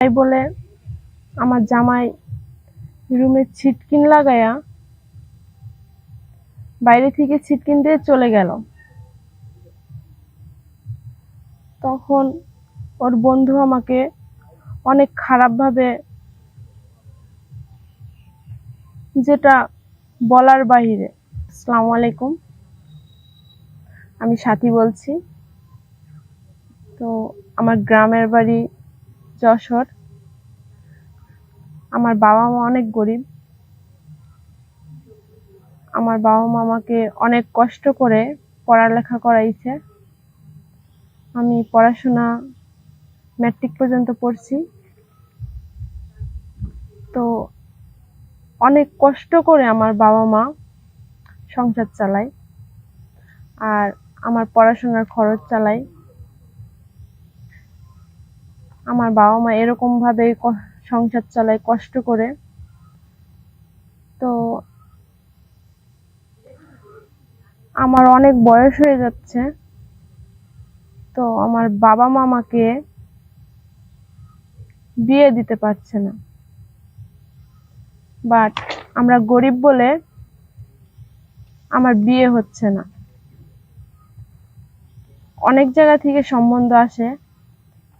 তাই বলে আমার জামাই রুমে ছিটকিন লাগায়া বাইরে থেকে ছিটকিন দিয়ে চলে গেল। তখন ওর বন্ধু আমাকে অনেক খারাপভাবে, যেটা বলার বাহিরে। আসসালামু আলাইকুম, আমি সাথী বলছি। তো আমার গ্রামের বাড়ি যশোর। আমার বাবা মা অনেক গরিব। আমার বাবা মা আমাকে অনেক কষ্ট করে পড়ালেখা করাইছে। আমি পড়াশোনা ম্যাট্রিক পর্যন্ত পড়ছি। তো অনেক কষ্ট করে আমার বাবা মা সংসার চালায়, আর আমার পড়াশোনার খরচ চালায়। আমার বাবা মা এরকম ভাবে সংসার চালায় কষ্ট করে। তো আমার অনেক বয়স হয়ে যাচ্ছে। তো আমার বাবা মা আমাকে বিয়ে দিতে পারছে না, বাট আমরা গরিব বলে আমার বিয়ে হচ্ছে না। অনেক জায়গা থেকে সম্বন্ধ আসে,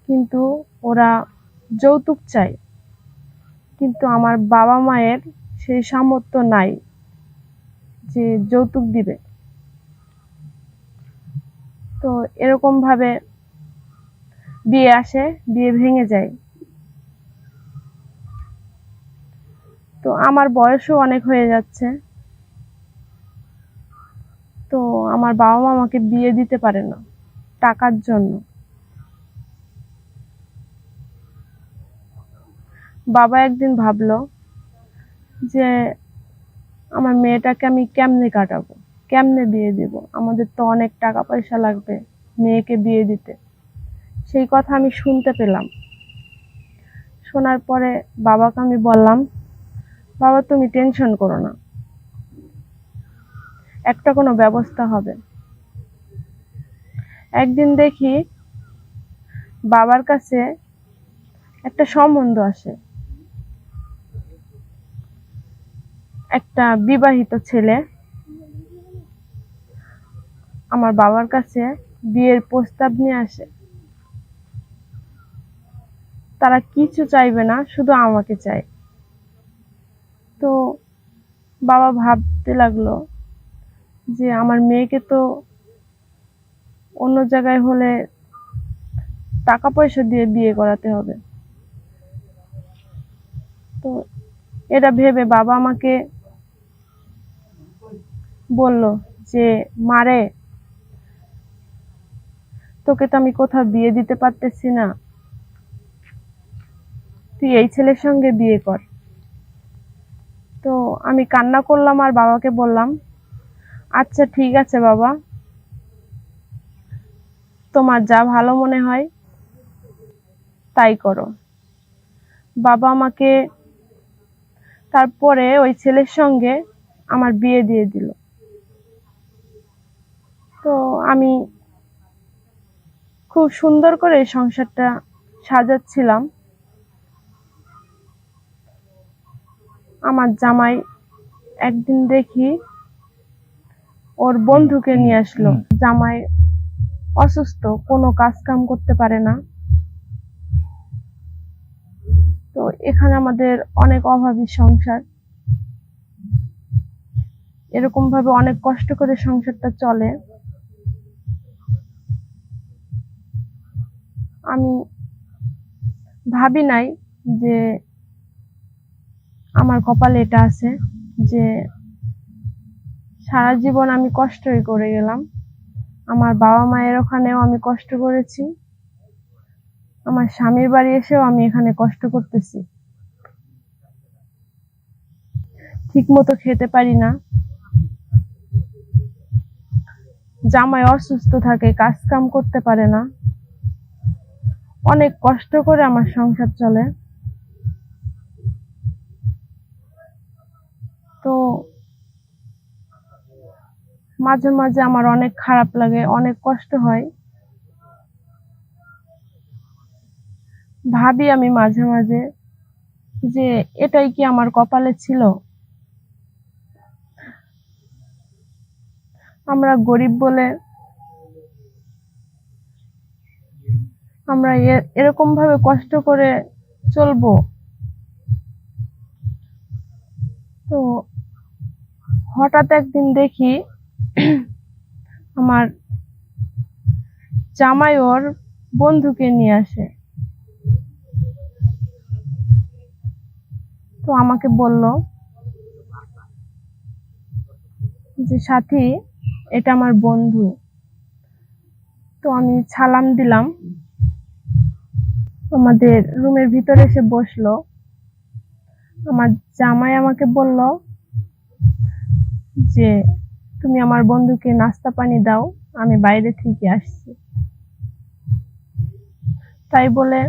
কিন্তু ওরা যৌতুক চায়, কিন্তু আমার বাবা মায়ের সেই সামর্থ্য নাই যে যৌতুক দিবে। তো এরকম ভাবে বিয়ে আসে, বিয়ে ভেঙে যায়। তো আমার বয়সও অনেক হয়ে যাচ্ছে। তো আমার বাবা মা আমাকে বিয়ে দিতে পারে না টাকার জন্য। বাবা একদিন ভাবলো যে আমার মেয়েটাকে আমি কেমনে কাটাবো, কেমনে বিয়ে দিব, আমাদের তো অনেক টাকা পয়সা লাগবে মেয়েকে বিয়ে দিতে। সেই কথা আমি শুনতে পেলাম। শোনার পরে বাবাকে আমি বললাম, বাবা তুমি টেনশন করো না, একটা কোনো ব্যবস্থা হবে। একদিন দেখি বাবার কাছে একটা সম্বন্ধ আসে। একটা বিবাহিত ছেলে আমার বাবার কাছে বিয়ের প্রস্তাব নিয়ে আসে। তারা কিছু চাইবে না, শুধু আমাকে চায়। তো বাবা ভাবতে লাগলো যে আমার মেয়েকে তো অন্য জায়গায় হলে টাকা পয়সা দিয়ে বিয়ে করাতে হবে। তো এটা ভেবে বাবা আমাকে বলল যে মারে, তোকে তো আমি কোথাও বিয়ে দিতে পারতেছি না, তুই এই ছেলের সঙ্গে বিয়ে কর। তো আমি কান্না করলাম আর বাবাকে বললাম, আচ্ছা ঠিক আছে বাবা, তোমার যা ভালো মনে হয় তাই করো। বাবা আমাকে তারপরে ওই ছেলের সঙ্গে আমার বিয়ে দিয়ে দিল। তো আমি খুব সুন্দর করে সংসারটা সাজাচ্ছিলাম। আমার জামাই একদিন দেখি ওর বন্ধুকে নিয়ে আসলো। জামাই অসুস্থ, কোনো কাজ কাম করতে পারে না। তো এখানে আমাদের অনেক অভাবী সংসার, এরকম ভাবে অনেক কষ্ট করে সংসারটা চলে। আমি ভাবি নাই যে আমার কপালে এটা আছে, যে সারা জীবন আমি কষ্টই করে গেলাম। আমার বাবা মায়ের ওখানেও আমি কষ্ট করেছি, আমার স্বামীর বাড়ি এসেও আমি এখানে কষ্ট করতেছি। ঠিক মতো খেতে পারি না, জামাই অসুস্থ থাকে, কাজ কাম করতে পারে না। অনেক কষ্ট করে আমার সংসার চলে। তো মাঝে মাঝে আমার অনেক খারাপ লাগে, অনেক কষ্ট হয়। ভাবি আমি মাঝে মাঝে যে এটাই কি আমার কপালে ছিল। আমরা গরিব বলে আমরা এরকম ভাবে কষ্ট করে চলবো। তো হঠাৎ একদিন দেখি আমার জামাই ওর বন্ধুকে নিয়ে আসে। তো আমাকে বলল যে সাথী, এটা আমার বন্ধু। তো আমি সালাম দিলাম, আমাদের রুমের ভিতরে এসে বসলো। আমার জামাই আমাকে বলল যে তুমি আমার বন্ধুকে নাস্তা পানি দাও, আমি বাইরে থেকে আসছি। তাই বলে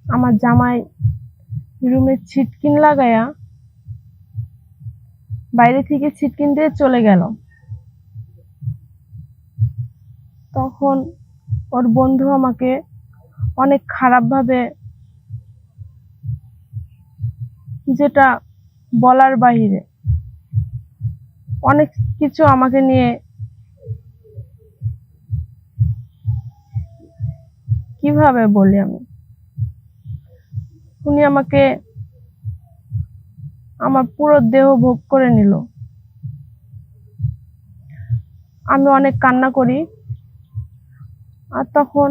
আমার জামাই রুমের ছিটকিন লাগায়া বাইরে থেকে ছিটকিন দিয়ে চলে গেল। তখন ওর বন্ধু আমাকে অনেক খারাপ ভাবে, যেটা বলার বাহিরে, অনেক কিছু আমাকে নিয়ে, কিভাবে বলি আমি, উনি আমাকে আমার পুরো দেহ ভোগ করে নিল। আমি অনেক কান্না করি, আর তখন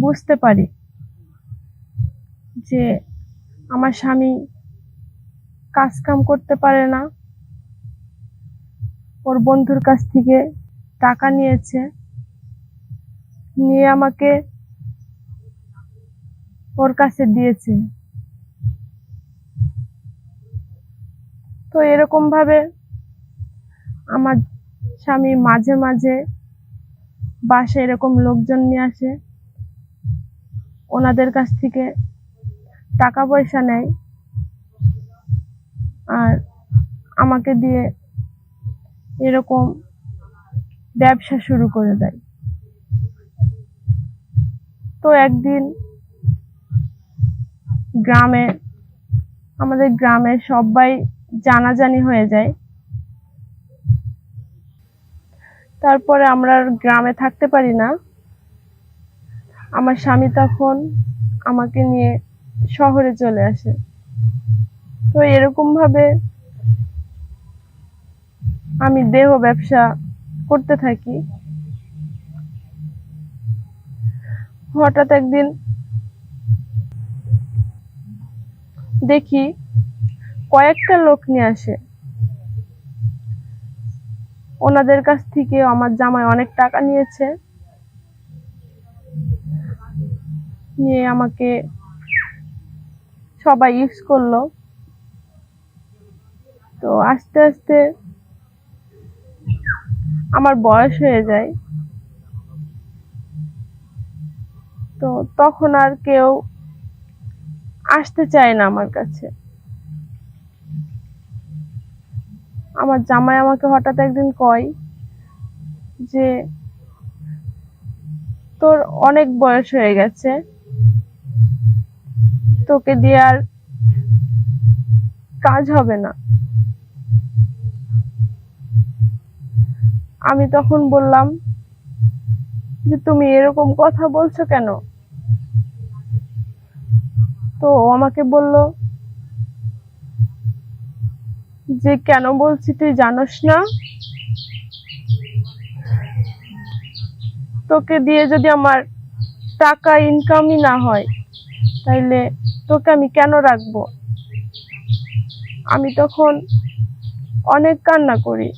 বুঝতে পারি যে আমার স্বামী কাজ কাম করতে পারে না, ওর বন্ধুর কাছ থেকে টাকা নিয়েছে, নিয়ে আমাকে ওর কাছে দিয়েছে। তো এরকম ভাবে আমার স্বামী মাঝে মাঝে বাসায় এরকম লোকজন নিয়ে আসে, ওনাদের কাছ থেকে টাকা পয়সা নেয়, আর আমাকে দিয়ে এরকম ব্যবসা শুরু করে দেয়। তো একদিন গ্রামে, আমাদের গ্রামে সবাই জানাজানি হয়ে যায়। তারপরে আমরা আর গ্রামে থাকতে পারি না। আমার স্বামী তখন আমাকে নিয়ে শহরে চলে আসে। তো এরকম ভাবে আমি দেহ ব্যবসা করতে থাকি। হঠাৎ একদিন দেখি কয়েকটা লোক নিয়ে আসে, ওনাদের কাছ থেকে আমার জামাই অনেক টাকা নিয়েছে, নিয়ে আমাকে সবাই ইউজ করলো। তো আস্তে আস্তে আমার বয়স হয়ে যায়। তো তখন আর কেউ আসতে চায় না আমার কাছে। আমার জামাই আমাকে হঠাৎ একদিন কয় যে তোর অনেক বয়স হয়ে গেছে, তোকে দিয়ে আর কাজ হবে না। আমি তখন বললাম যে তুমি এরকম কথা বলছো কেন? তো ও আমাকে বলল যে কেন বলছি তুই জানোস না? তোকে দিয়ে যদি আমার টাকা ইনকামই না হয়, তাইলে তোকে আমি কেন রাখবো? আমি তখন অনেক কান্না করি।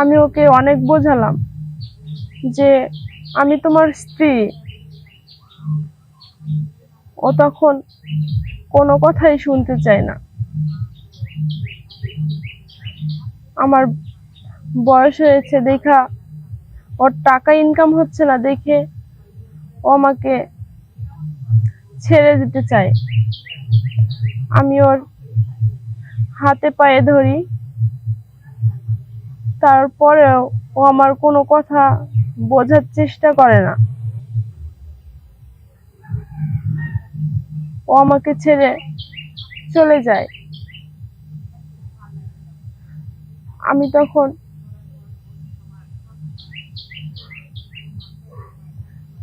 আমি ওকে অনেক বোঝালাম যে আমি তোমার স্ত্রী। ও তখন কোনো কথাই শুনতে চায় না। আমার বয়স হয়েছে দেখা, ওর টাকা ইনকাম হচ্ছে না দেখে ও আমাকে ছেড়ে দিতে চায়। আমি ওর হাতে পায়ে ধরি, তারপরেও ও আমার কোনো কথা বোঝার চেষ্টা করে না। ও আমাকে ছেড়ে চলে যায়। আমি তখন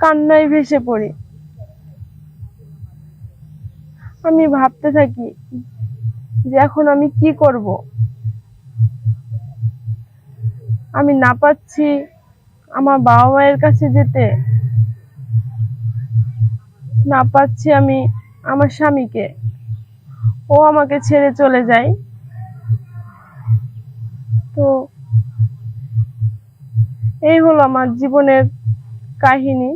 কান্নায় ভেসে পড়ি। আমি ভাবতে থাকি যে এখন আমি কি করব। আমি না পাচ্ছি আমার বাবা মায়ের কাছে যেতে, না পাচ্ছি আমি আমার স্বামীকে, ও আমাকে ছেড়ে চলে যায়। তো এই হলো আমার জীবনের কাহিনী।